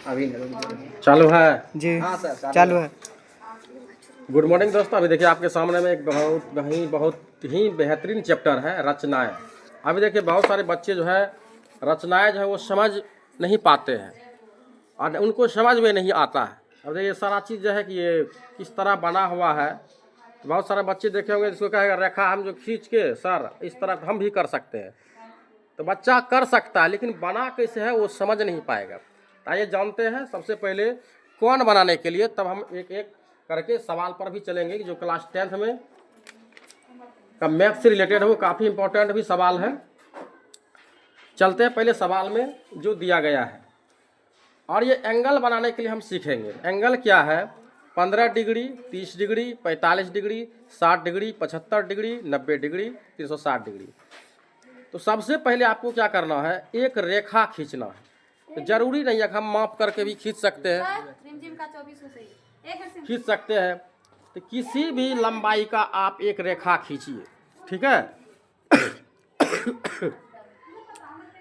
अभी चालू है जी। हाँ सर चालू है। गुड मॉर्निंग दोस्तों। अभी देखिए आपके सामने में एक बहुत ही बेहतरीन चैप्टर है रचनाएं। अभी देखिए बहुत सारे बच्चे जो है रचनाएं जो है वो समझ नहीं पाते हैं और उनको समझ में नहीं आता है। अब देखिए सारा चीज़ जो है कि ये किस तरह बना हुआ है। तो बहुत सारे बच्चे देखे होंगे जिसको कहेगा रेखा हम जो खींच के सर इस तरह हम भी कर सकते हैं। तो बच्चा कर सकता है लेकिन बना कैसे है वो समझ नहीं पाएगा। आइए जानते हैं सबसे पहले कौन बनाने के लिए, तब हम एक एक करके सवाल पर भी चलेंगे कि जो क्लास 10th में का मैथ से रिलेटेड है वो काफ़ी इंपॉर्टेंट भी सवाल है। चलते हैं पहले सवाल में जो दिया गया है और ये एंगल बनाने के लिए हम सीखेंगे। एंगल क्या है? 15 degree, 30 degree, 45 degree, 60 degree, 75 degree, 90 degree, 360 degree. तो सबसे पहले आपको क्या करना है, एक रेखा खींचना है। तो जरूरी नहीं है कि हम माप करके भी खींच सकते हैं, खींच सकते हैं। तो किसी भी लंबाई का आप एक रेखा खींचिए, ठीक है।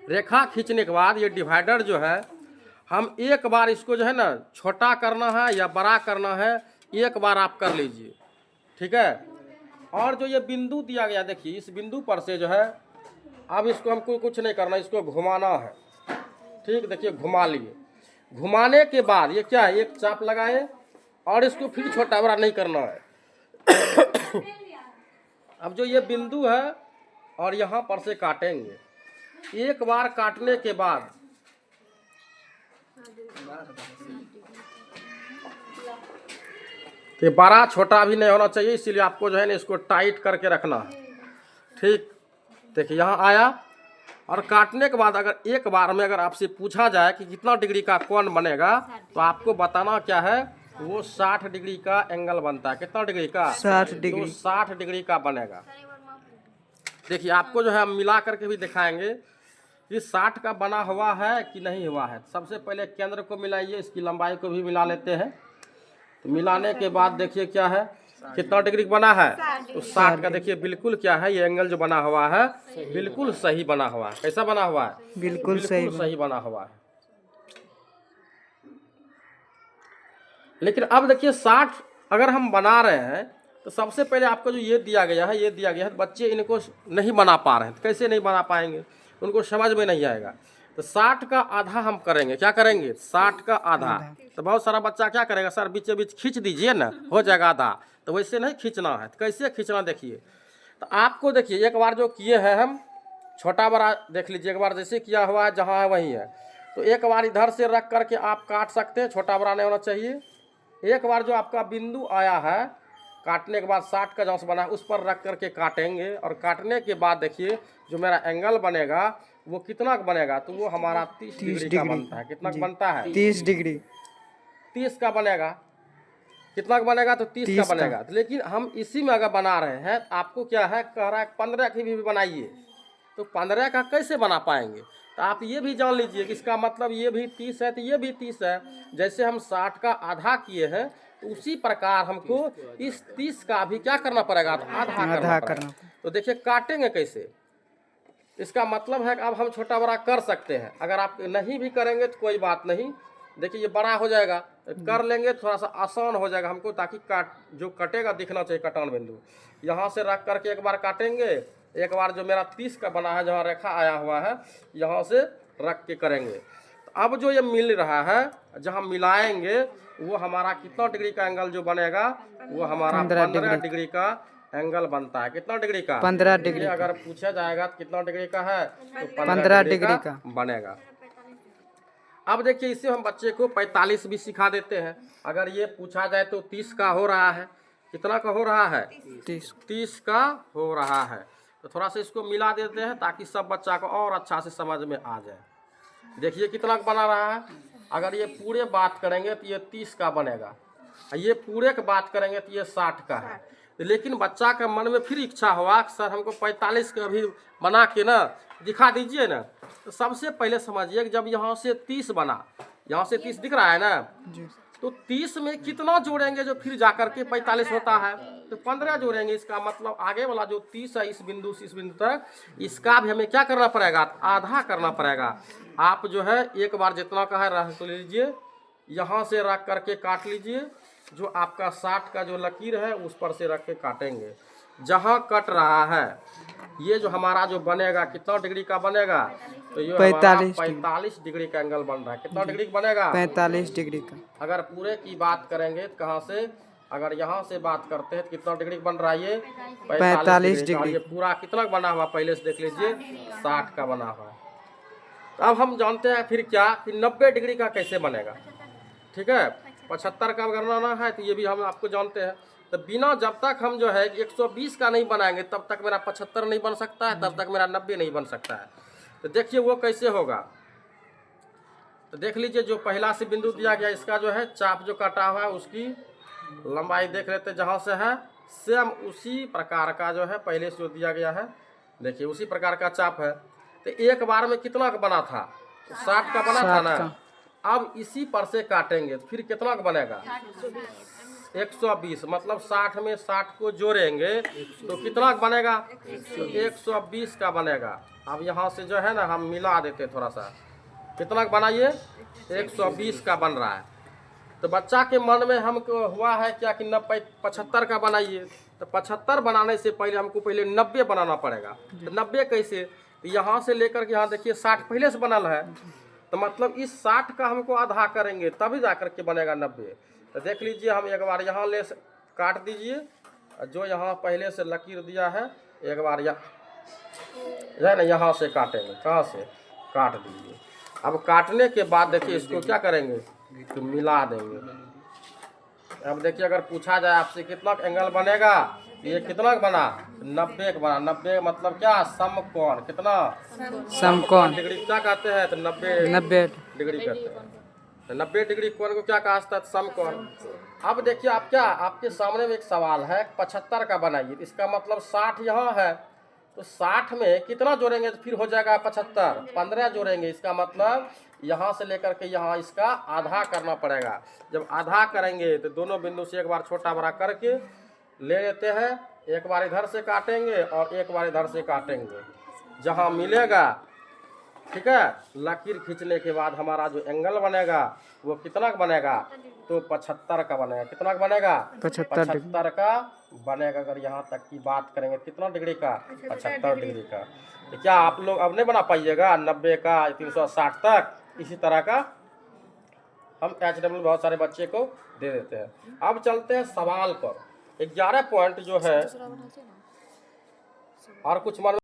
रेखा खींचने के बाद ये डिवाइडर जो है हम एक बार इसको जो है ना छोटा करना है या बड़ा करना है, एक बार आप कर लीजिए, ठीक है। और जो ये बिंदु दिया गया देखिए इस बिंदु पर से जो है अब इसको हमको कुछ नहीं करना, इसको घुमाना है, ठीक। देखिए घुमा लिए, घुमाने के बाद ये क्या है, एक चाप लगाए और इसको फिर छोटा बड़ा नहीं करना है। अब जो ये बिंदु है और यहाँ पर से काटेंगे, एक बार काटने के बाद ये बड़ा छोटा भी नहीं होना चाहिए, इसीलिए आपको जो है ना इसको टाइट करके रखना है, ठीक। देखिए यहाँ आया और काटने के बाद अगर एक बार में अगर आपसे पूछा जाए कि कितना डिग्री का कोण बनेगा तो आपको बताना क्या है, वो 60 डिग्री का एंगल बनता है। कितना डिग्री का? 60 डिग्री। तो 60 डिग्री का बनेगा। देखिए आपको जो है हम मिला करके भी दिखाएंगे कि 60 का बना हुआ है कि नहीं हुआ है। सबसे पहले केंद्र को मिलाइए, इसकी लंबाई को भी मिला लेते हैं। तो मिलाने के बाद देखिए क्या है, कितना डिग्री बना है, तो 60 का। देखिए बिल्कुल क्या है, ये एंगल जो बना हुआ है बिल्कुल सही बना हुआ है। कैसा बना हुआ है? बिल्कुल सही बना हुआ है। लेकिन अब देखिए 60 अगर हम बना रहे हैं तो सबसे पहले आपको जो ये दिया गया है, बच्चे इनको नहीं बना पा रहे हैं। तो कैसे नहीं बना पाएंगे, उनको समझ में नहीं आएगा। तो 60 का आधा हम करेंगे, क्या करेंगे, 60 का आधा। तो बहुत सारा बच्चा क्या करेगा, सर बीचे बीच खींच दीजिए ना, हो जाएगा आधा। तो वैसे नहीं खींचना है। तो कैसे खींचना देखिए, तो आपको देखिए एक बार जो किए हैं हम छोटा बड़ा देख लीजिए, एक बार जैसे किया हुआ है जहाँ है वहीं है। तो एक बार इधर से रख करके आप काट सकते हैं, छोटा बड़ा नहीं होना चाहिए। एक बार जो आपका बिंदु आया है काटने के बाद 60 का जहाँ से बना है उस पर रख करके काटेंगे और काटने के बाद देखिए जो मेरा एंगल बनेगा वो कितना का बनेगा, तो वो हमारा 30 डिग्री का बनता है। कितना का बनता है? 30 डिग्री। 30 का बनेगा। कितना का बनेगा? तो 30 का बनेगा। लेकिन हम इसी में अगर बना रहे हैं, आपको क्या है कह रहा है 15 की भी बनाइए, तो 15 का कैसे बना पाएंगे? तो आप ये भी जान लीजिए कि इसका मतलब ये भी 30 है तो ये भी 30 है। जैसे हम 60 का आधा किए हैं तो उसी प्रकार हमको इस 30 का भी क्या करना पड़ेगा, तो आधा करना। तो देखिए काटेंगे कैसे, इसका मतलब है कि अब हम छोटा बड़ा कर सकते हैं। अगर आप नहीं भी करेंगे तो कोई बात नहीं, देखिए ये बड़ा हो जाएगा, कर लेंगे थोड़ा सा आसान हो जाएगा हमको, ताकि जो कटेगा दिखना चाहिए कटान बिंदु। यहाँ से रख करके एक बार काटेंगे, एक बार जो मेरा 30 का बना है जहाँ रेखा आया हुआ है यहाँ से रख के करेंगे। तो अब जो ये मिल रहा है जहाँ मिलाएंगे वो हमारा कितना डिग्री का एंगल जो बनेगा, वो हमारा 15 डिग्री का एंगल बनता है। कितना डिग्री का? 15 डिग्री। अगर पूछा जाएगा तो कितना डिग्री का है, तो 15 डिग्री का बनेगा। अब देखिए इसे हम बच्चे को 45 भी सिखा देते हैं। अगर ये पूछा जाए तो 30 का हो रहा है, कितना का हो रहा है, 30 का हो रहा है। तो थोड़ा सा इसको मिला देते हैं ताकि सब बच्चा को और अच्छा से समझ में आ जाए। देखिए कितना का बना रहा है। अगर ये पूरे बात करेंगे तो ये 30 का बनेगा, ये पूरे की बात करेंगे तो ये 60 का है। लेकिन बच्चा के मन में फिर इच्छा हुआ कि सर हमको 45 का भी बना के ना दिखा दीजिए ना। तो सबसे पहले समझिए कि जब यहाँ से 30 बना, यहाँ से 30 दिख रहा है ना, तो 30 में कितना जोड़ेंगे जो फिर जाकर के 45 होता है, तो 15 जोड़ेंगे। इसका मतलब आगे वाला जो 30 है इस बिंदु से इस बिंदु तक, इसका भी हमें क्या करना पड़ेगा, आधा करना पड़ेगा। आप जो है एक बार जितना का है रख लीजिए, यहाँ से रख करके काट लीजिए। जो आपका 60 का जो लकीर है उस पर से रख के काटेंगे। जहाँ कट रहा है ये जो हमारा जो बनेगा कितना डिग्री का बनेगा, तो ये 45 डिग्री का एंगल बन रहा है। कितना डिग्री का बनेगा? 45 डिग्री का। अगर पूरे की बात करेंगे तो कहाँ से, अगर यहाँ से बात करते हैं तो कितना डिग्री बन रहा है ये? 45 डिग्री। ये पूरा कितना बना हुआ पहले से देख लीजिए, 60 का बना हुआ है। तो अब हम जानते हैं फिर क्या कि 90 डिग्री का कैसे बनेगा। ठीक है, 75 का बनाना है तो ये भी हम आपको जानते हैं। तो बिना जब तक हम जो है 120 का नहीं बनाएंगे तब तक मेरा 75 नहीं बन सकता है, तब तक मेरा 90 नहीं बन सकता है। तो देखिए वो कैसे होगा। तो देख लीजिए जो पहला से बिंदु दिया गया इसका जो है चाप जो काटा हुआ है उसकी लंबाई देख लेते हैं। जहाँ से है सेम उसी प्रकार का जो है पहले से जो दिया गया है, देखिए उसी प्रकार का चाप है। तो एक बार में कितना का बना था? 60 का बना था ना। अब इसी पर से काटेंगे तो फिर कितना का बनेगा? 120। मतलब 60 में 60 को जोड़ेंगे तो कितना का बनेगा? तो 120 का बनेगा। अब यहाँ से जो है ना हम मिला देते थोड़ा सा, कितना का बनाइए? 120 का बन रहा है। तो बच्चा के मन में हमको हुआ है क्या कि 75 का बनाइए। तो 75 बनाने से पहले हमको पहले 90 बनाना पड़ेगा। तो 90 कैसे? तो यहाँ से लेकर के यहाँ देखिए 60 पहले से बनल है, तो मतलब इस 60 का हमको आधा करेंगे तभी जा करके बनेगा 90। तो देख लीजिए हम एक बार यहाँ ले काट दीजिए, जो यहाँ पहले से लकीर दिया है एक बार यहाँ है ना यहाँ से काटेंगे। कहाँ से? काट दीजिए। अब काटने के बाद देखिए इसको क्या करेंगे तो मिला देंगे। अब देखिए अगर पूछा जाए आपसे कितना एंगल बनेगा, ये कितना बना? 90 का बना। 90 मतलब क्या? समकोण। कितना? समकोण। डिग्री क्या कहते हैं? तो 90 डिग्री कहते हैं। तो 90 डिग्री कोण को क्या कहा जाता है? समकोण। अब देखिए आप क्या, आपके सामने में एक सवाल है 75 का बनाइए। इसका मतलब 60 यहाँ है, तो 60 में कितना जोड़ेंगे तो फिर हो जाएगा 75। 15 जोड़ेंगे, इसका मतलब यहाँ से लेकर के यहाँ इसका आधा करना पड़ेगा। जब आधा करेंगे तो दोनों बिंदु से एक बार छोटा बड़ा करके ले लेते हैं। एक बार इधर से काटेंगे और एक बार इधर से काटेंगे, जहाँ मिलेगा। ठीक है, लकीर खींचने के बाद हमारा जो एंगल बनेगा वो कितना का बनेगा? तो 75 का बनेगा। कितना का बनेगा? 75 का बनेगा। अगर यहाँ तक की बात करेंगे कितना डिग्री का? 75 डिग्री का। तो क्या आप लोग अब नहीं बना पाइएगा 90 का 360 तक? इसी तरह का हम HW बहुत सारे बच्चे को दे देते हैं। अब चलते हैं सवाल पर। 11 पॉइंट जो है और कुछ मन